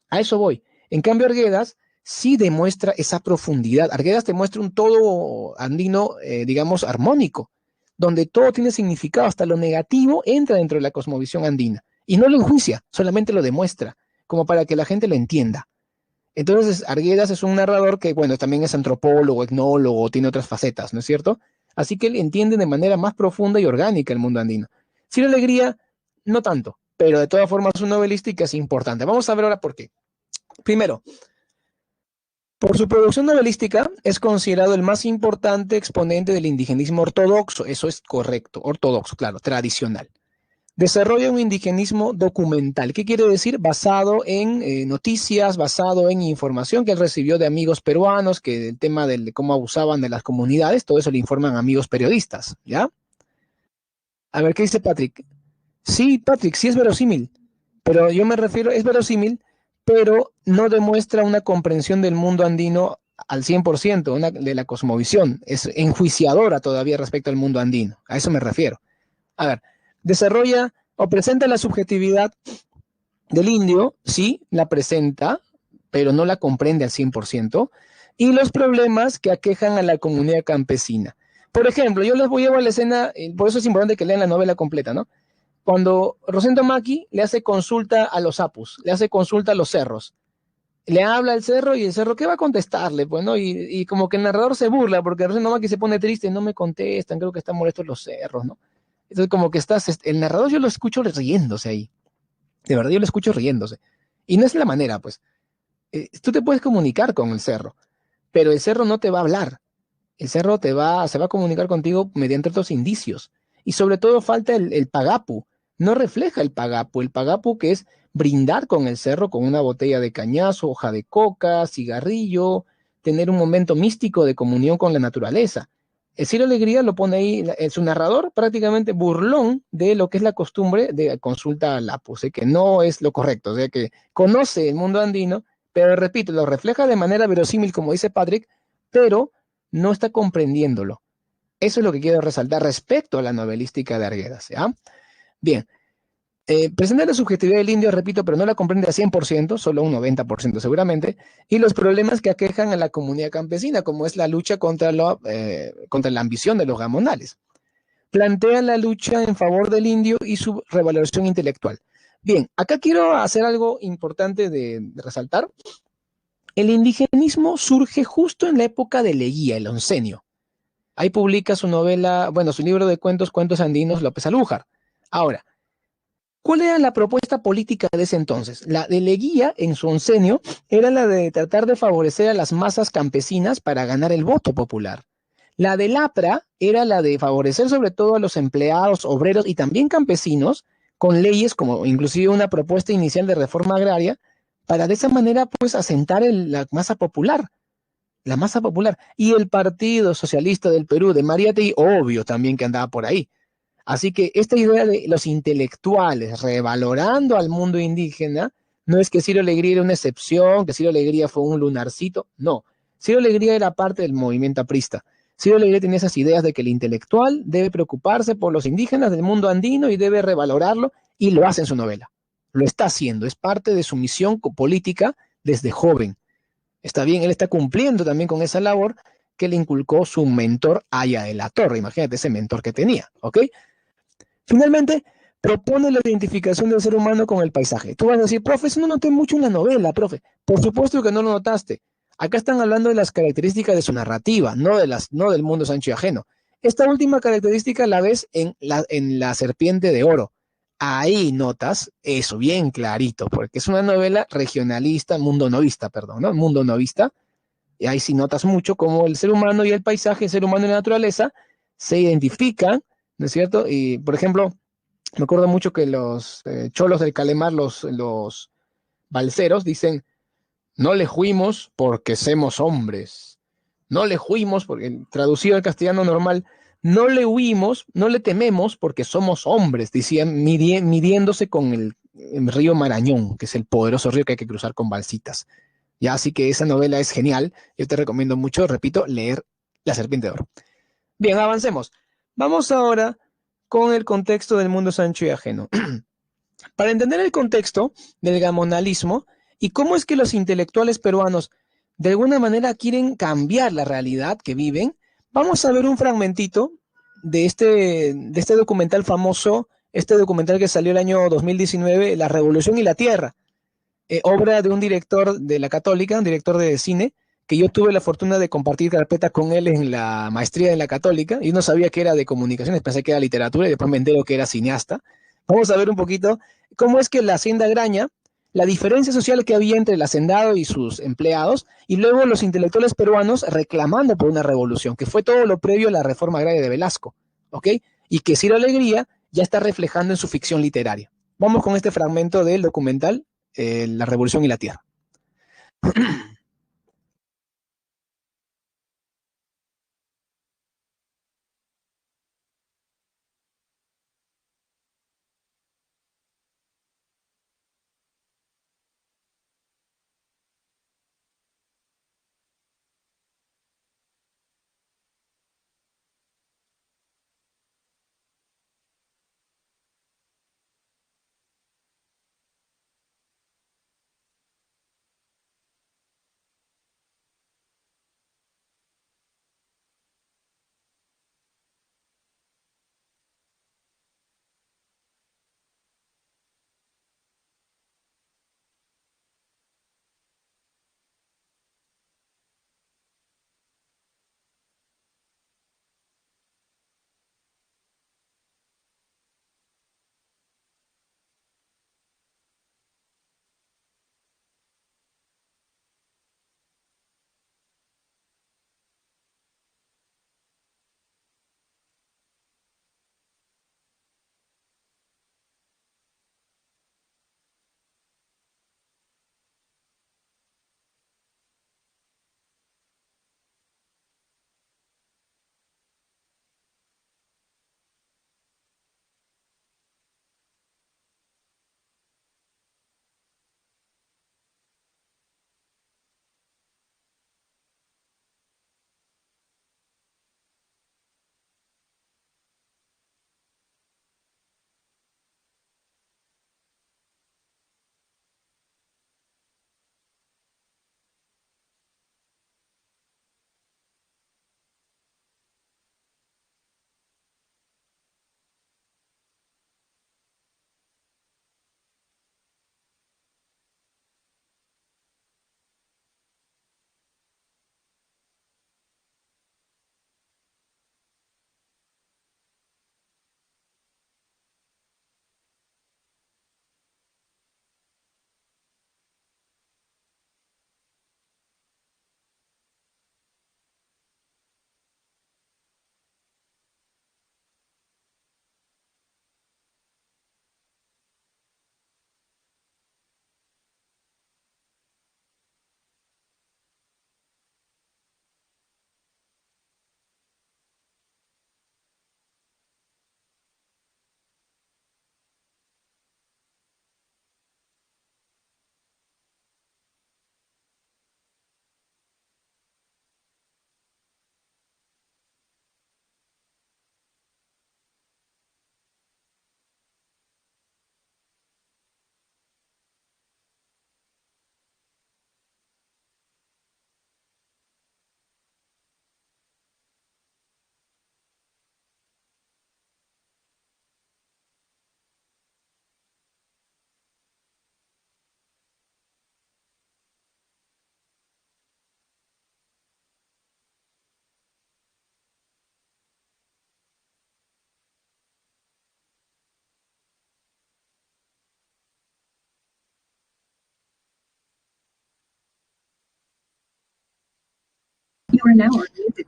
A eso voy. En cambio, Arguedas sí demuestra esa profundidad. Arguedas te muestra un todo andino, digamos, armónico, donde todo tiene significado, hasta lo negativo entra dentro de la cosmovisión andina. Y no lo enjuicia, solamente lo demuestra, como para que la gente lo entienda. Entonces, Arguedas es un narrador que, bueno, también es antropólogo, etnólogo, tiene otras facetas, ¿no es cierto? Así que él entiende de manera más profunda y orgánica el mundo andino. Ciro Alegría, no tanto, pero de todas formas su novelística es importante. Vamos a ver ahora por qué. Primero, por su producción novelística es considerado el más importante exponente del indigenismo ortodoxo, eso es correcto, ortodoxo, claro, tradicional. Desarrolla un indigenismo documental. ¿Qué quiere decir? Basado en noticias, basado en información que él recibió de amigos peruanos, que el tema de cómo abusaban de las comunidades, todo eso le informan amigos periodistas, ¿ya? A ver, ¿qué dice Patrick? Sí, Patrick, sí es verosímil, pero yo me refiero, es verosímil, pero no demuestra una comprensión del mundo andino al 100%, de la cosmovisión. Es enjuiciadora todavía respecto al mundo andino. A eso me refiero. A ver, desarrolla o presenta la subjetividad del indio, sí, la presenta, pero no la comprende al 100%, y los problemas que aquejan a la comunidad campesina. Por ejemplo, yo les voy a llevar a la escena, por eso es importante que lean la novela completa, ¿no? Cuando Rosendo Maki le hace consulta a los apus, le hace consulta a los cerros, le habla al cerro y el cerro, ¿qué va a contestarle? Bueno, y como que el narrador se burla porque Rosendo Maki se pone triste, no me contestan, creo que están molestos los cerros, ¿no? Entonces como que el narrador yo lo escucho riéndose ahí, de verdad yo lo escucho riéndose. Y no es la manera, pues. Tú te puedes comunicar con el cerro, pero el cerro no te va a hablar. El cerro se va a comunicar contigo mediante otros indicios. Y sobre todo falta el pagapu. No refleja el pagapu que es brindar con el cerro con una botella de cañazo, hoja de coca, cigarrillo, tener un momento místico de comunión con la naturaleza. El Ciro Alegría lo pone ahí, su narrador prácticamente burlón de lo que es la costumbre de consulta al Apu, que no es lo correcto, o sea que conoce el mundo andino, pero repito, lo refleja de manera verosímil, como dice Patrick, pero no está comprendiéndolo. Eso es lo que quiero resaltar respecto a la novelística de Arguedas. ¿Ya? Bien, presenta la subjetividad del indio, repito, pero no la comprende al 100%, solo un 90% seguramente, y los problemas que aquejan a la comunidad campesina, como es la lucha contra la ambición de los gamonales. Plantea la lucha en favor del indio y su revaloración intelectual. Bien, acá quiero hacer algo importante de resaltar. El indigenismo surge justo en la época de Leguía, el oncenio. Ahí publica su novela, bueno, su libro de cuentos, Cuentos Andinos, López Alújar. Ahora, ¿cuál era la propuesta política de ese entonces? La de Leguía, en su oncenio, era la de tratar de favorecer a las masas campesinas para ganar el voto popular. La de Lapra era la de favorecer sobre todo a los empleados, obreros y también campesinos, con leyes como inclusive una propuesta inicial de reforma agraria, para de esa manera pues asentar la masa popular. la masa popular. Y el Partido Socialista del Perú de Mariátegui, obvio también que andaba por ahí. Así que esta idea de los intelectuales revalorando al mundo indígena, no es que Ciro Alegría era una excepción, que Ciro Alegría fue un lunarcito, no. Ciro Alegría era parte del movimiento aprista. Ciro Alegría tenía esas ideas de que el intelectual debe preocuparse por los indígenas del mundo andino y debe revalorarlo, y lo hace en su novela. Lo está haciendo, es parte de su misión política desde joven. Está bien, él está cumpliendo también con esa labor que le inculcó su mentor Aya de la Torre. Imagínate ese mentor que tenía, ¿ok? Finalmente, propone la identificación del ser humano con el paisaje. Tú vas a decir, profe, eso no noté mucho en la novela, profe. Por supuesto que no lo notaste. Acá están hablando de las características de su narrativa, no del mundo Sancho y ajeno. Esta última característica la ves en la Serpiente de Oro. Ahí notas eso bien clarito, porque es una novela regionalista, mundo novista, perdón, ¿no? Mundo novista. Y ahí sí notas mucho cómo el ser humano y el paisaje, el ser humano y la naturaleza se identifican, ¿no es cierto? Y, por ejemplo, me acuerdo mucho que los cholos del Calemar, los balseros, dicen, no le juimos porque somos hombres. No le juimos, porque traducido al castellano normal, no le huimos, no le tememos porque somos hombres, decían, midiéndose con el río Marañón, que es el poderoso río que hay que cruzar con balsitas. Ya, así que esa novela es genial. Yo te recomiendo mucho, repito, leer La Serpiente de Oro. Bien, avancemos. Vamos ahora con el contexto del mundo Sancho y ajeno. Para entender el contexto del gamonalismo y cómo es que los intelectuales peruanos de alguna manera quieren cambiar la realidad que viven, vamos a ver un fragmentito de este documental famoso, este documental que salió el año 2019, La Revolución y la Tierra, obra de un director de la Católica, un director de cine, que yo tuve la fortuna de compartir carpeta con él en la maestría en la Católica, y no sabía que era de comunicaciones, pensé que era literatura, y después me entero que era cineasta. Vamos a ver un poquito cómo es que la Hacienda Graña, la diferencia social que había entre el hacendado y sus empleados, y luego los intelectuales peruanos reclamando por una revolución, que fue todo lo previo a la reforma agraria de Velasco, ¿ok? Y que Ciro Alegría ya está reflejando en su ficción literaria. Vamos con este fragmento del documental La Revolución y la Tierra.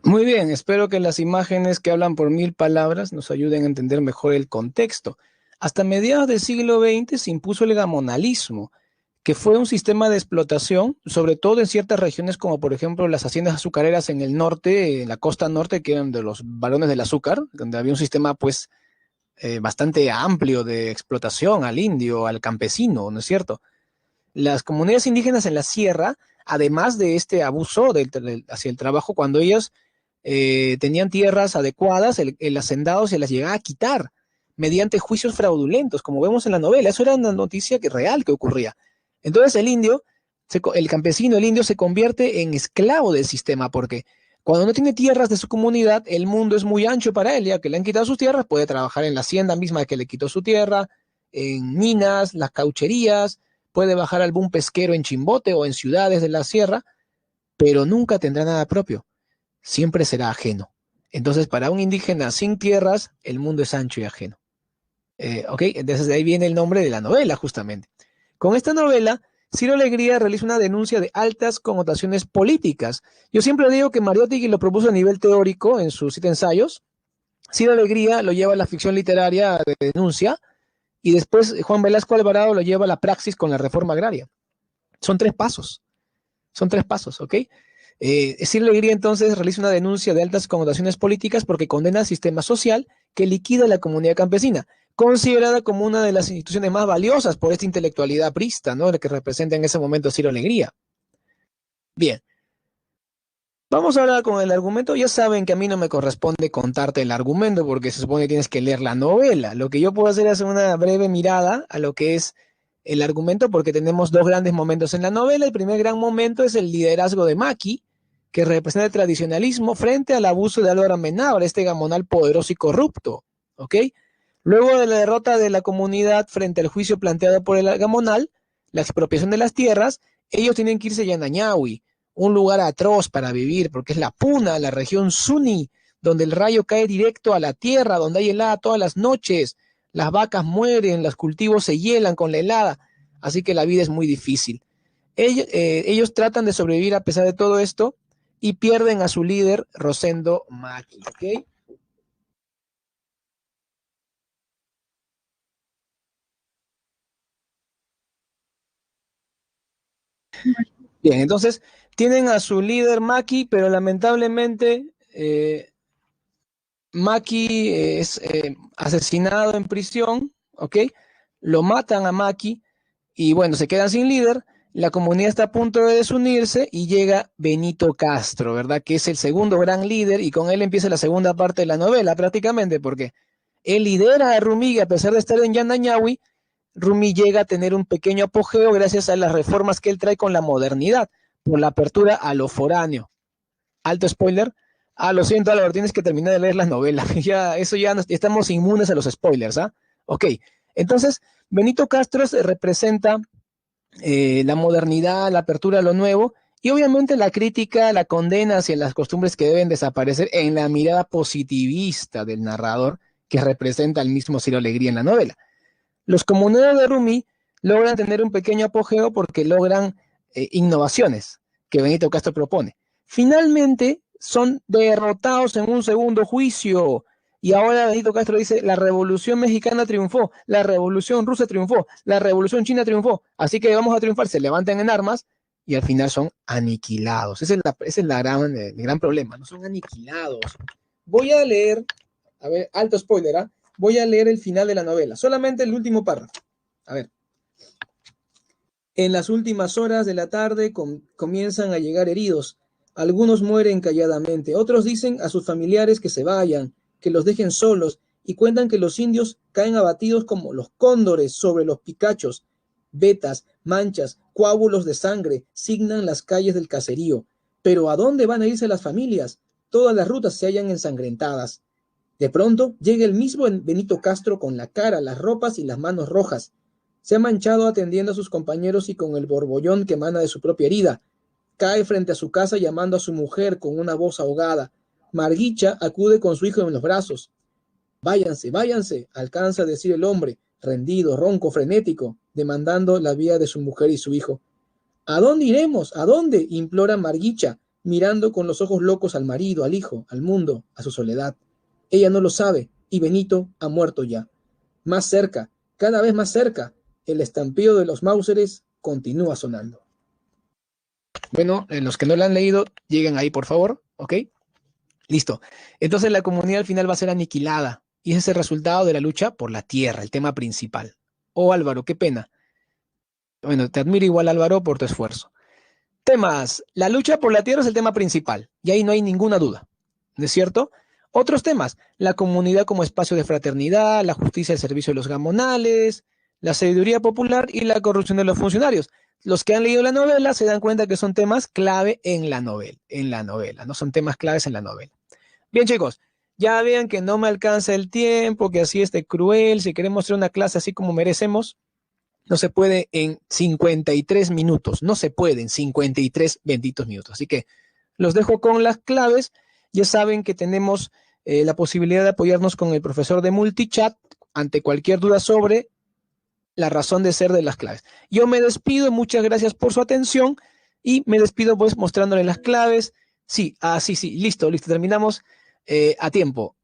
Muy bien, espero que las imágenes que hablan por 1000 palabras nos ayuden a entender mejor el contexto. Hasta mediados del siglo XX se impuso el gamonalismo, que fue un sistema de explotación, sobre todo en ciertas regiones como por ejemplo las haciendas azucareras en el norte, en la costa norte, que eran de los barones del azúcar, donde había un sistema pues bastante amplio de explotación al indio, al campesino, ¿no es cierto? Las comunidades indígenas en la sierra, además de este abuso hacia el trabajo, cuando ellos tenían tierras adecuadas, el hacendado se las llegaba a quitar mediante juicios fraudulentos, como vemos en la novela. Eso era una noticia real que ocurría. Entonces el campesino, el indio, se convierte en esclavo del sistema, porque cuando no tiene tierras de su comunidad, el mundo es muy ancho para él, ya que le han quitado sus tierras, puede trabajar en la hacienda misma que le quitó su tierra, en minas, las caucherías, puede bajar algún pesquero en Chimbote o en ciudades de la sierra, pero nunca tendrá nada propio, siempre será ajeno. Entonces, para un indígena sin tierras, el mundo es ancho y ajeno. ¿Ok? Entonces de ahí viene el nombre de la novela, justamente. Con esta novela, Ciro Alegría realiza una denuncia de altas connotaciones políticas. Yo siempre digo que Mariátegui lo propuso a nivel teórico en sus 7 ensayos. Ciro Alegría lo lleva a la ficción literaria de denuncia, y después Juan Velasco Alvarado lo lleva a la praxis con la reforma agraria. Son 3 pasos. Son 3 pasos, ¿ok? Ciro Alegría entonces realiza una denuncia de altas connotaciones políticas porque condena al sistema social que liquida a la comunidad campesina, considerada como una de las instituciones más valiosas por esta intelectualidad prista, ¿no? Que representa en ese momento Ciro Alegría. Bien. Vamos ahora con el argumento. Ya saben que a mí no me corresponde contarte el argumento porque se supone que tienes que leer la novela. Lo que yo puedo hacer es hacer una breve mirada a lo que es el argumento, porque tenemos 2 grandes momentos en la novela. El primer gran momento es el liderazgo de Maki, que representa el tradicionalismo frente al abuso de Álvaro Amenábar, este gamonal poderoso y corrupto, ¿ok? Luego de la derrota de la comunidad frente al juicio planteado por el gamonal, la expropiación de las tierras, ellos tienen que irse a Yanañahui, un lugar atroz para vivir, porque es la Puna, la región Suni, donde el rayo cae directo a la tierra, donde hay helada todas las noches, las vacas mueren, los cultivos se hielan con la helada, así que la vida es muy difícil. Ellos tratan de sobrevivir a pesar de todo esto y pierden a su líder, Rosendo Maki, ¿ok? Bien, entonces tienen a su líder Maki, pero lamentablemente Maki es asesinado en prisión, ¿ok? Lo matan a Maki y bueno, se quedan sin líder. La comunidad está a punto de desunirse y llega Benito Castro, ¿verdad? Que es el segundo gran líder, y con él empieza la segunda parte de la novela prácticamente, porque él lidera a Rumi y a pesar de estar en Yanañahui, Rumi llega a tener un pequeño apogeo gracias a las reformas que él trae con la modernidad, por la apertura a lo foráneo. Alto spoiler. Ah, lo siento, Álvaro, tienes que terminar de leer las novelas. Ya, eso ya estamos inmunes a los spoilers, ¿ah? Ok, entonces Benito Castro representa la modernidad, la apertura a lo nuevo, y obviamente la crítica, la condena hacia las costumbres que deben desaparecer en la mirada positivista del narrador, que representa al mismo Ciro Alegría en la novela. Los comuneros de Rumi logran tener un pequeño apogeo porque logran innovaciones que Benito Castro propone. Finalmente son derrotados en un segundo juicio. Y ahora Benito Castro dice, la revolución mexicana triunfó, la revolución rusa triunfó, la revolución china triunfó, así que vamos a triunfar. Se levantan en armas y al final son aniquilados. Ese es el gran problema, no son aniquilados. Voy a leer, a ver, alto spoiler, ¿ah? Voy a leer el final de la novela, solamente el último párrafo. A ver. En las últimas horas de la tarde comienzan a llegar heridos. Algunos mueren calladamente, otros dicen a sus familiares que se vayan, que los dejen solos, y cuentan que los indios caen abatidos como los cóndores sobre los picachos. Vetas, manchas, coágulos de sangre signan las calles del caserío. Pero ¿a dónde van a irse las familias? Todas las rutas se hallan ensangrentadas. De pronto llega el mismo Benito Castro con la cara, las ropas y las manos rojas. Se ha manchado atendiendo a sus compañeros y con el borbollón que emana de su propia herida. Cae frente a su casa llamando a su mujer con una voz ahogada. Marguicha acude con su hijo en los brazos. Váyanse, váyanse, alcanza a decir el hombre, rendido, ronco, frenético, demandando la vida de su mujer y su hijo. ¿A dónde iremos? ¿A dónde?, implora Marguicha, mirando con los ojos locos al marido, al hijo, al mundo, a su soledad. Ella no lo sabe y Benito ha muerto ya. Más cerca, cada vez más cerca, el estampido de los Mauseres continúa sonando. Bueno, los que no lo han leído, lleguen ahí, por favor, ¿ok? Listo. Entonces la comunidad al final va a ser aniquilada y ese es el resultado de la lucha por la tierra, el tema principal. Oh, Álvaro, qué pena. Bueno, te admiro igual, Álvaro, por tu esfuerzo. Temas. La lucha por la tierra es el tema principal y ahí no hay ninguna duda, ¿no es cierto? Otros temas. La comunidad como espacio de fraternidad, la justicia al servicio de los gamonales, la sabiduría popular y la corrupción de los funcionarios. Los que han leído la novela se dan cuenta que son temas clave en la novela, no son temas claves en la novela. Bien, chicos, ya vean que no me alcanza el tiempo, que así esté cruel, si queremos hacer una clase así como merecemos, no se puede en 53 minutos, no se puede en 53 benditos minutos. Así que los dejo con las claves, ya saben que tenemos la posibilidad de apoyarnos con el profesor de Multichat ante cualquier duda sobre la razón de ser de las claves. Yo me despido, muchas gracias por su atención y me despido pues mostrándole las claves. Sí, sí, listo, terminamos a tiempo.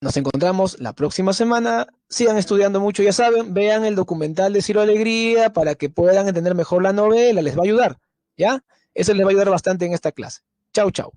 Nos encontramos la próxima semana. Sigan estudiando mucho, ya saben, vean el documental de Ciro Alegría para que puedan entender mejor la novela, les va a ayudar, ¿ya? Eso les va a ayudar bastante en esta clase. Chau, chau.